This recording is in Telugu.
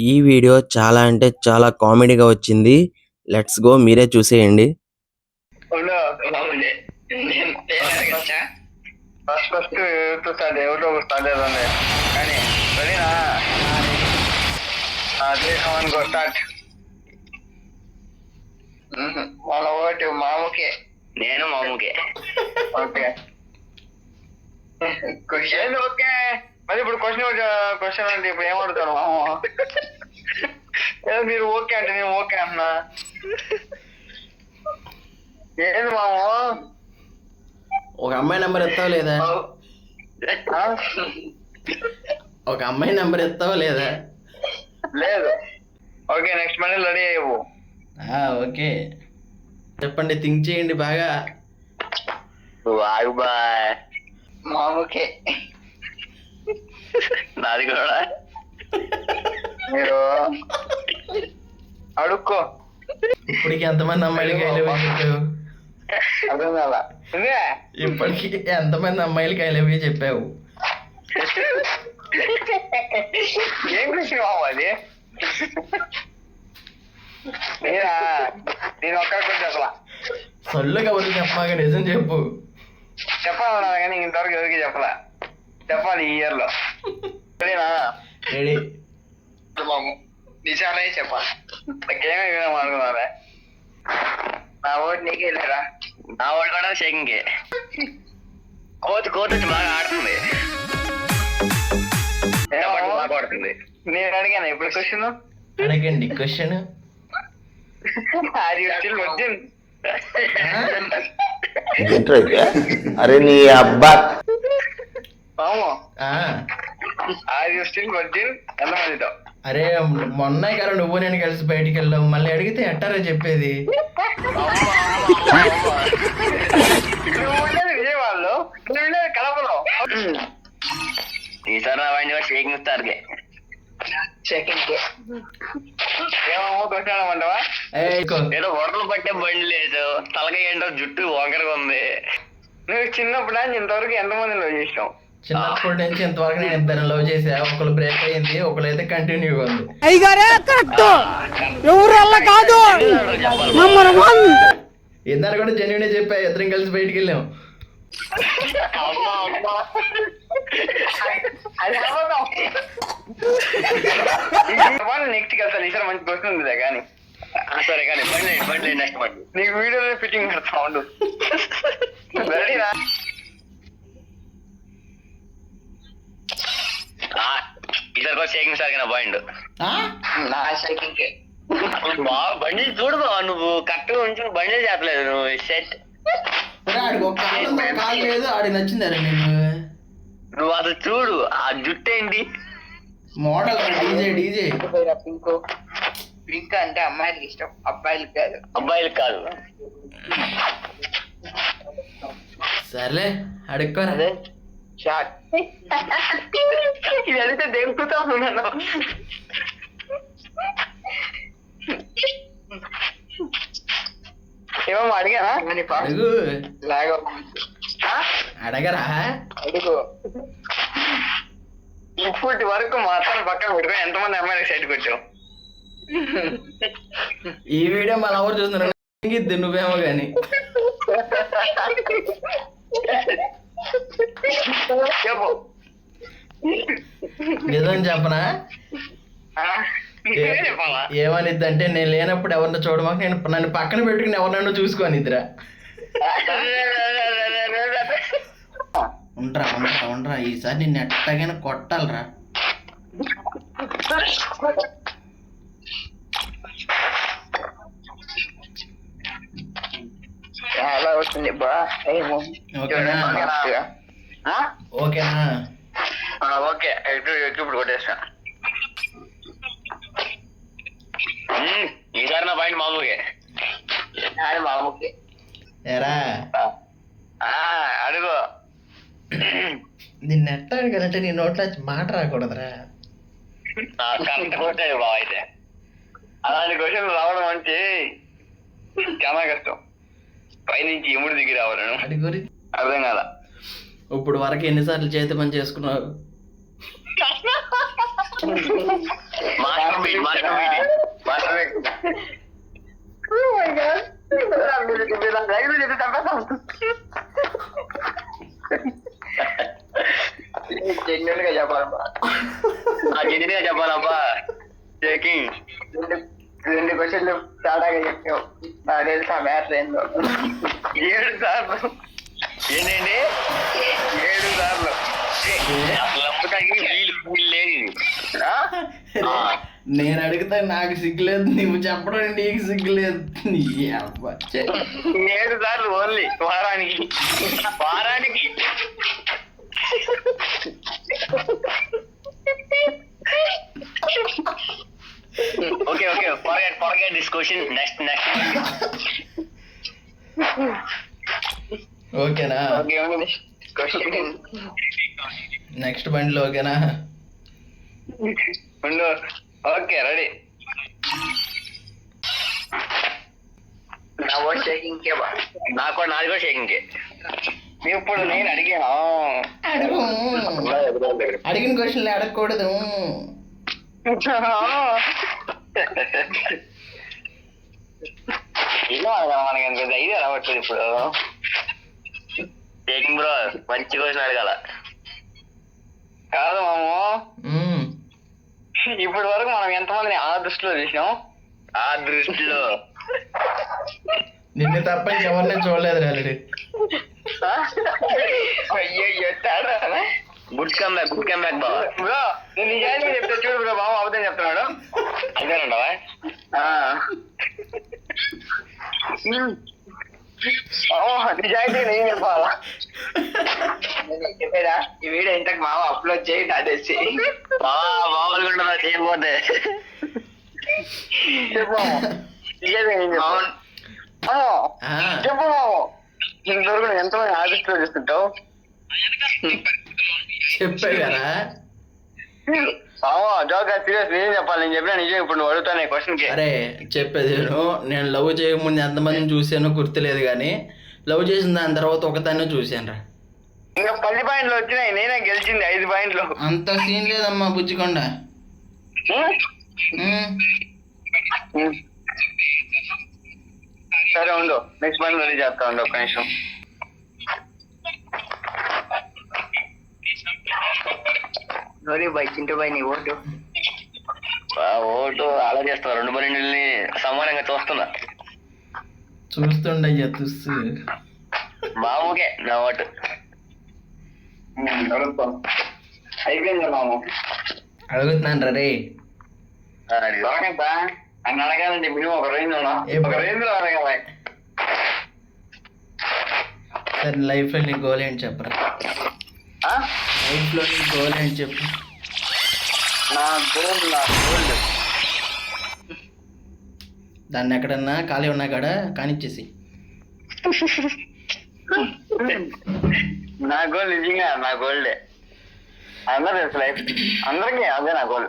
ఈ వీడియో చాలా అంటే చాలా కామెడీగా వచ్చింది. లెట్స్ గో, మీరే చూసేయండి. ఫస్ట్ స్టార్ట్ ఎవరో స్టార్ట్ అవుతుంది కానీ రెడీనా? అనుకో స్టార్ట్. మన ఓటు మాముకే, నేను మాముకే. Okay question okay. మరి ఇప్పుడు క్వశ్చన్ అంటే ఇప్పుడు ఏం అడుగుతాను మాము? మీరు ఓకే అంటే నేను ఓకే అన్నా. ఏంది మాము? ఒక అమ్మాయి నెంబర్ ఎత్తావా లేదా? ఒక అమ్మాయి నెంబర్ ఎత్తావా లేదా? లేదు. ఓకే నెక్స్ట్ మనీ రెడీ అయ్యవు. ఓకే చెప్పండి, థింక్ చేయండి బాగా. బాయ్ మాముకే. నాది కూడా మీరు అడుక్కో. ఇప్పటికి ఎంతమంది అమ్మాయిలకి ఐ లవ్ యూ చెప్పావు? అర్థం కాదా? ఇప్పటికి ఎంతమంది అమ్మాయిలకి ఐ లవ్ యూ చెప్పావు? ఏం కృషి బాబు అది? నేనా? నేను ఒక్కడికి చెప్పలా. సొల్లు కబుర్లు చెప్పమాక నిజం చెప్పు. చెప్పాలన్నా కానీ ఇంతవరకు ఎవరికి చెప్పలా. చెప్పాలి ఈ ఇయర్ లో. సరేనా? రెడీ. బాబు నిజాలే చెప్పాలి. నాకేమీ అనుకున్నారా? నా ఓటు నీకే వెళ్ళారా? నా ఓటు కూడా షేకింగ్కే. కోతి బాగా ఆడుతుంది. బాగా ఆడుతుంది. నేను అడిగాను ఇప్పుడు క్వశ్చన్. అడగండి క్వశ్చన్. అరే నీ అబ్బా. ఎంతమందితో? అరే మొన్న కదా నువ్వు నేను కలిసి బయటికి వెళ్ళావు, మళ్ళీ అడిగితే ఎట్టారా చెప్పేది? విజయవాడలో, కడపలో. ఈసారి నా వాడిని షేకింగ్ స్టార్కే. ఏమో కొట్టాడమంటావా? ఏదో వరదలు పట్టే బండి లేదు, తలకాయ ఏంటో జుట్టు వంకరగా ఉంది. నువ్వు చిన్నప్పుడు ఇంతవరకు ఎంతమంది లవ్ చేసావు? చిన్నప్పటి నుంచి ఇంతవరకు నేను ఇద్దరు లవ్ చేసా. ఒకళ్ళు బ్రేక్ అయింది, ఒకళ్ళు అయితే కంటిన్యూగా ఉంది. ఇద్దరు కూడా జెన్యునే చెప్పా, ఇద్దరం కలిసి బయటికి వెళ్ళాం. నెక్స్ట్ వెళ్తాను. ఈసారి మంచి క్వశ్చన్ ఉందిలే కానీ. సరే కానీ బండి నెక్స్ట్ బండి నీకు వీడియోలో ఫిట్టింగ్ పెడతా ఉండు. రెడీనా? ఈసారి కూడా షేకింగ్ సార్ నా బాయిండ్. నా షేకింగ్ బాగా బండి చూడు బావ. నువ్వు కరెక్ట్గా ఉంచి బండి చెప్పలేదు. నువ్వు సెట్ ఆడి నచ్చిందరే నీకు? నువ్వు అసలు చూడు ఆ జుట్టు ఏంటి మోడల్. డీజే పింక్ అంటే అమ్మాయిలకి ఇష్టం, అబ్బాయిలకు కాదు. సర్లే అడుక్కోరా. ఇది అడిగితే దెంకుతా ఉన్నాను. ఏమో అడిగానా? అడుగు. అడగరా? అడుగు. ఇప్పటి వరకు మా అత్తను పక్కన పెట్టుకుని ఎంతమంది అమ్మాయిలకు సైట్ కొట్టావు? ఈ వీడియో మన ఎవరు చూస్తున్నారు? నువ్వేమో గాని. చెప్పు. నిజం చెప్పనా? ఏమనిద్ది అంటే, నేను లేనప్పుడు ఎవరిని చూడమాక, నన్ను పక్కన పెట్టుకుని ఎవరినైనా చూసుకోనిద్దిరా. ఉండరా ఈసారి నిన్ను ఎట్టగైనా కొట్టాలరా. అలా వచ్చింది బా. ఓకేనా? ఓకే ఇప్పుడు కొట్టేస్తా. ఈసారి నా పాయింట్ మామూకే. ఎరా అడుగు. నిన్ను ఎట్ట అడగాలంటే నీ నోట్లో మాట రాకూడదురా. కొట్టే బావ. అయితే అలాంటి క్వశ్చన్ రావడం అంటే చాలా కష్టం. పైనుంచి ఎముడు దిగి రావాలను. అది గురించి అర్థం కాదా? ఇప్పుడు వరకు ఎన్నిసార్లు చేతి పని చేసుకున్నావు? మాస్టర్ చెప్పాలబ్బా చెకింగ్ 2 క్వశ్చన్లు తేడాగా చెప్పావు. నాకు తెలుసు ఆ మ్యాటర్ ఏందో. 7 సార్లు ఏంటండి? 7 సార్లు నేను అడిగితే నాకు సిగ్గులేదు, నువ్వు చెప్పడం నీకు సిగ్గులేదు. 7 సార్లు ఓన్లీ వారానికి. Okay forget this question. Next ఓకేనా? నెక్స్ట్ బండిలో ఓకేనా? Okay ready. నాది కూడా షేకింగ్కే. ఇప్పుడు నేను అడిగాను. అడిగిన క్వశ్చన్లు అడగకూడదు. ఇలా మనకి ఎంత ధైర్యం రావట్లేదు ఇప్పుడు. షేకింగ్ బ్రో మంచి క్వశ్చన్ అడగాల. కాదు మాము, ఇప్పటి వరకు మనం ఎంతమందిని ఆ దృష్టిలో చూసినాం? ఆ దృష్టిలో నిన్ను తప్ప ఎవరిని చూడలేదు ఆల్రెడీ. అయ్యో గుడ్ కమ్ బ్యాక్ బాబా. బ్రో నేను నిజానికి చెప్తా చూడు బ్రో, బాబు అబద్ధం చెప్తున్నాడు. అంతేనంటావా? నిజాయితీ నేను చెప్పాలా? చెప్పేదా ఈ వీడియో ఇంతకు మామ అప్లోడ్ చేయండి. అదేసి మామూలుగా ఉండదా చేయకపోతే చెప్పు. చెప్పు మాము, ఇంతవరకు ఎంతమంది ఆదిత్యలో చూస్తుంటావు? చెప్పే కదా సీరియస్ నిజం చెప్పాలి. నేను చెప్పినా నిజం. ఇప్పుడు నువ్వు అడుగుతాను క్వశ్చన్ కి. అరే చెప్పేది నేను లవ్ చేయకముందు ఎంతమందిని చూసానో గుర్తులేదు, కానీ లవ్ చేసిన దాని తర్వాత ఒకదాన్ని చూశాను రా. ఇంకా 10 పాయింట్లు వచ్చినాయి, నేనే గెలిచింది 5 పాయింట్లు. అంత సీన్ లేదమ్మా బుజ్జికొండ. సరే ఉండు, నెక్స్ట్ పాయింట్ రెడీ చేస్తా ఉండు. ఒక్క నిమిషం. చింటూ బాయ్ నీ ఓటు ఆలోచిస్తా. 2 బండిల్ని సమానంగా చూస్తుండయ్యా తుస్సు. బాబుకే నా ఓటు. అయిపోయింది మాము. అడుగుతున్నాను రే. ఆయన అడగాలంటే మినిమం ఒక రేంజ్ లో అడగాలి. సరే లైఫ్ లో నీ గోల్ ఏంటి చెప్పరా? లైఫ్ లో నీ గోల్ ఏంటి చెప్పు. నా గోల్డ్ దాన్ని ఎక్కడన్నా ఖాళీ ఉన్నా కాడ కానిచ్చేసి. నా గోల్ నిజంగా నా గోల్డే. అందరూ తెలుసు లైఫ్ అందరికీ అదే నా గోల్.